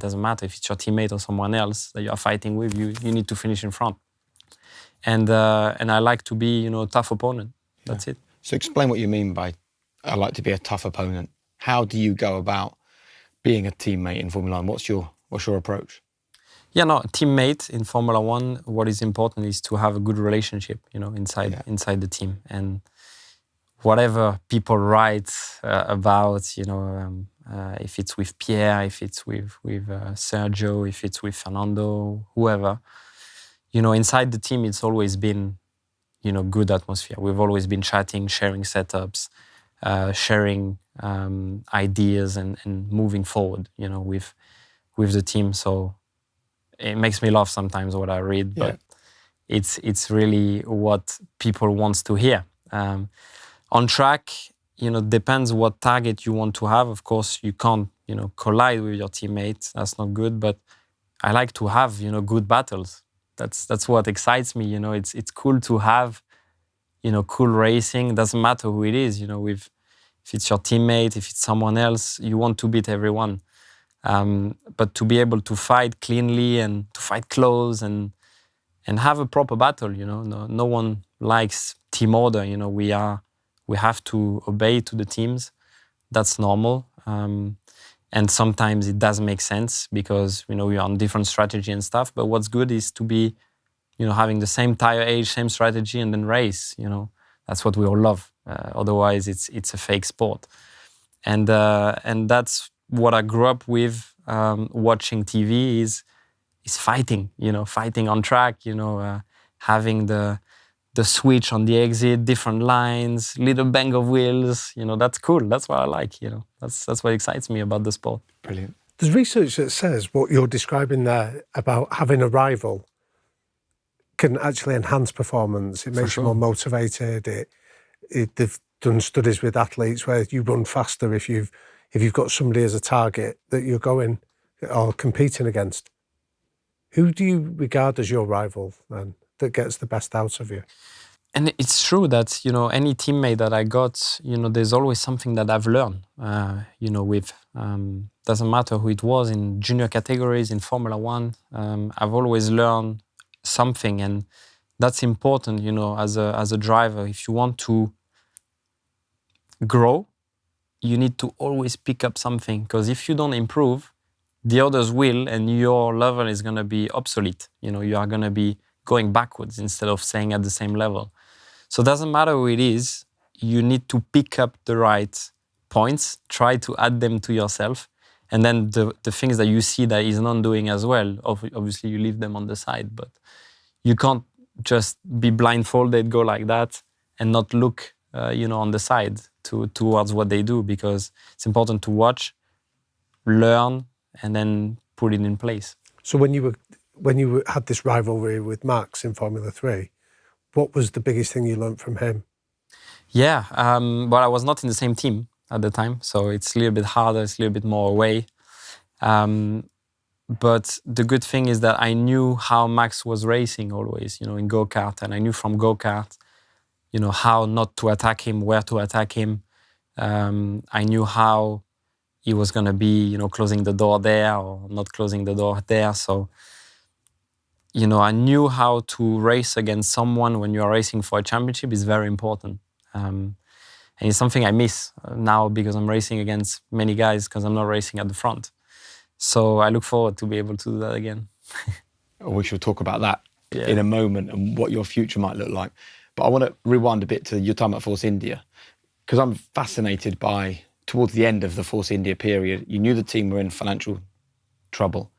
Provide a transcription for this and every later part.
doesn't matter if it's your teammate or someone else that you are fighting with. You need to finish in front. And I like to be, a tough opponent. That's it. So explain what you mean by I like to be a tough opponent. How do you go about being a teammate in Formula One? What's your approach? Yeah, no, teammate in Formula One, what is important is to have a good relationship, inside the team. And whatever people write about, if it's with Pierre, if it's with Sergio, if it's with Fernando, whoever, inside the team, it's always been, good atmosphere. We've always been chatting, sharing setups, sharing ideas and moving forward, with the team. So it makes me laugh sometimes what I read, but it's really what people want to hear. On track, depends what target you want to have. Of course, you can't, collide with your teammates. That's not good. But I like to have, good battles. That's what excites me. It's cool to have, cool racing. Doesn't matter who it is. If it's your teammate, if it's someone else, you want to beat everyone. But to be able to fight cleanly and to fight close and have a proper battle, no one likes team order. We have to obey to the teams. That's normal. And sometimes it doesn't make sense because, we are on different strategy and stuff. But what's good is to be, having the same tire age, same strategy, and then race. That's what we all love. Otherwise, it's a fake sport. And that's what I grew up with. Watching TV is fighting. Fighting on track. Having the switch on the exit, different lines, little bang of wheels. That's cool. That's what I like. That's what excites me about the sport. Brilliant. There's research that says what you're describing there about having a rival can actually enhance performance. It makes you more motivated. They've done studies with athletes where you run faster if you've got somebody as a target that you're going or competing against. Who do you regard as your rival then that gets the best out of you? And it's true that, any teammate that I got, there's always something that I've learned, with, doesn't matter who it was in junior categories, in Formula One. I've always learned something, and that's important, as a driver. If you want to grow, you need to always pick up something, because if you don't improve, the others will, and your level is going to be obsolete. You are going to be going backwards instead of staying at the same level. So it doesn't matter who it is, you need to pick up the right points, try to add them to yourself, and then the things that you see that is not doing as well, obviously you leave them on the side, but you can't just be blindfolded, go like that, and not look, on the side towards what they do, because it's important to watch, learn, and then put it in place. So when you had this rivalry with Max in Formula 3, what was the biggest thing you learned from him? Yeah, well, I was not in the same team at the time, so it's a little bit harder, it's a little bit more away. But the good thing is that I knew how Max was racing always, in go-kart, and I knew from go-kart, how not to attack him, where to attack him. I knew how he was going to be, closing the door there or not closing the door there. So, I knew how to race against someone when you are racing for a championship is very important. And it's something I miss now because I'm racing against many guys because I'm not racing at the front. So I look forward to be able to do that again. We shall talk about that in a moment and what your future might look like. But I want to rewind a bit to your time at Force India, because I'm fascinated by, towards the end of the Force India period, you knew the team were in financial trouble.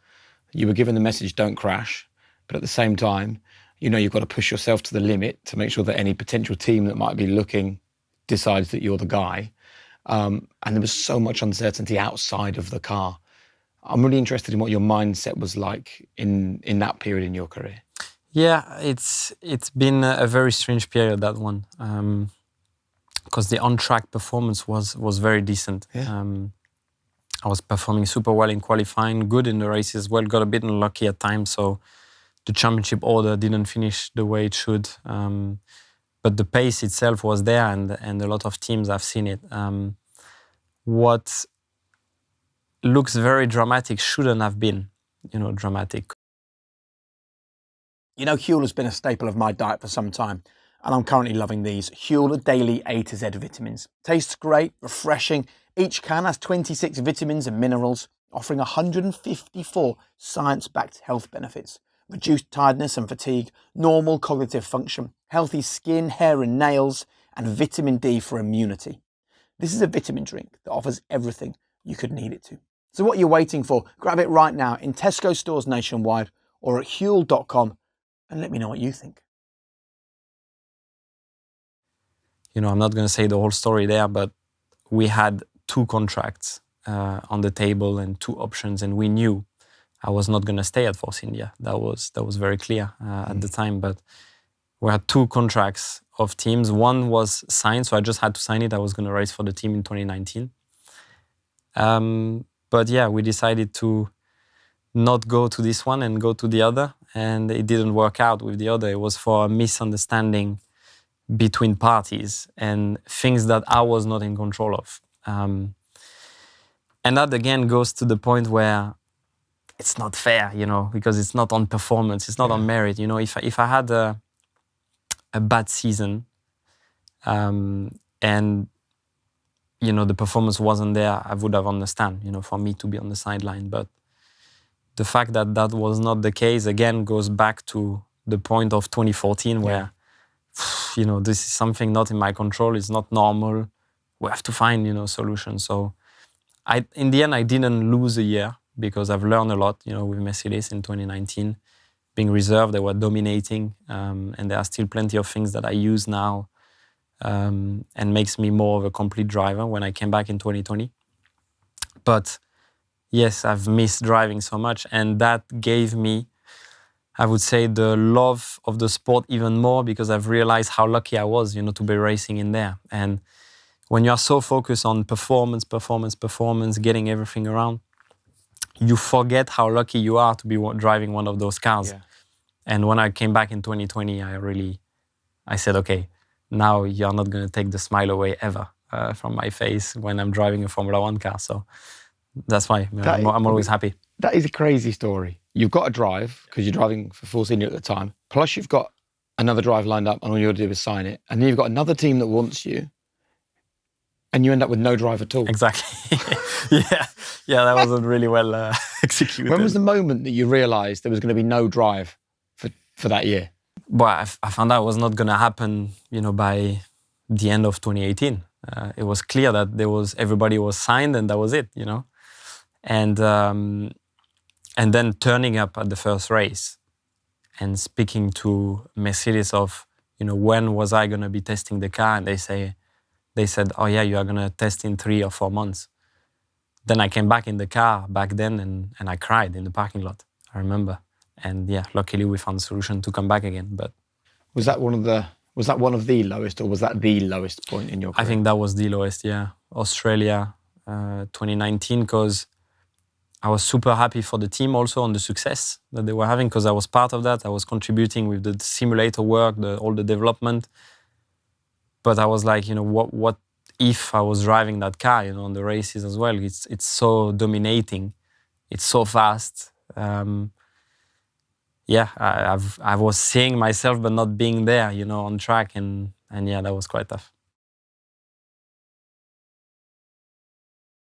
You were given the message, don't crash. But at the same time, you've got to push yourself to the limit to make sure that any potential team that might be looking decides that you're the guy. And there was so much uncertainty outside of the car. I'm really interested in what your mindset was like in that period in your career. Yeah, it's been a very strange period, that one, because the on-track performance was very decent. Yeah. I was performing super well in qualifying, good in the races as well, got a bit unlucky at times, so the championship order didn't finish the way it should. But the pace itself was there, and a lot of teams have seen it. What looks very dramatic shouldn't have been, dramatic. You know, Huel has been a staple of my diet for some time, and I'm currently loving these Huel Daily A to Z vitamins. Tastes great, refreshing. Each can has 26 vitamins and minerals, offering 154 science-backed health benefits. Reduced tiredness and fatigue, normal cognitive function, healthy skin, hair and nails, and vitamin D for immunity. This is a vitamin drink that offers everything you could need it to. So what are you waiting for? Grab it right now in Tesco stores nationwide or at huel.com and let me know what you think. I'm not going to say the whole story there, but we had 2 contracts on the table and 2 options, and we knew I was not going to stay at Force India. That was very clear at the time. But we had 2 contracts of teams. One was signed, so I just had to sign it. I was going to race for the team in 2019. But yeah, we decided to not go to this one and go to the other, and it didn't work out with the other. It was for a misunderstanding between parties and things that I was not in control of. And that again goes to the point where it's not fair, because it's not on performance, it's not on merit. If I had a bad season and the performance wasn't there, I would have understand, for me to be on the sideline. But the fact that that was not the case again goes back to the point of 2014 where this is something not in my control, it's not normal. We have to find, solutions. So in the end, I didn't lose a year because I've learned a lot, with Mercedes in 2019. Being reserved, they were dominating, and there are still plenty of things that I use now and makes me more of a complete driver when I came back in 2020. But yes, I've missed driving so much, and that gave me, I would say, the love of the sport even more, because I've realized how lucky I was, to be racing in there. And when you are so focused on performance, getting everything around, you forget how lucky you are to be driving one of those cars. Yeah. And when I came back in 2020, I said, okay, now you're not going to take the smile away ever from my face when I'm driving a Formula 1 car. So that's why I'm always happy. That is a crazy story. You've got to drive because you're driving for Force India at the time. Plus you've got another drive lined up and all you got to do is sign it. And then you've got another team that wants you and you end up with no drive at all. Exactly. Yeah, that wasn't really well executed. When was the moment that you realised there was going to be no drive for that year? Well, I found out it was not going to happen, by the end of 2018. It was clear that everybody was signed and that was it, And then turning up at the first race and speaking to Mercedes of, when was I going to be testing the car? And they said, oh yeah, you are going to test in 3 or 4 months. Then I came back in the car back then and I cried in the parking lot, I remember. And yeah, luckily we found a solution to come back again. But was that one of the lowest, or was that the lowest point in your career? I think that was the lowest, yeah. Australia, 2019, because I was super happy for the team also on the success that they were having, because I was part of that. I was contributing with the simulator work, all the development. But I was like, what if I was driving that car, on the races as well? It's so dominating. It's so fast. I was seeing myself but not being there, on track. And yeah, that was quite tough.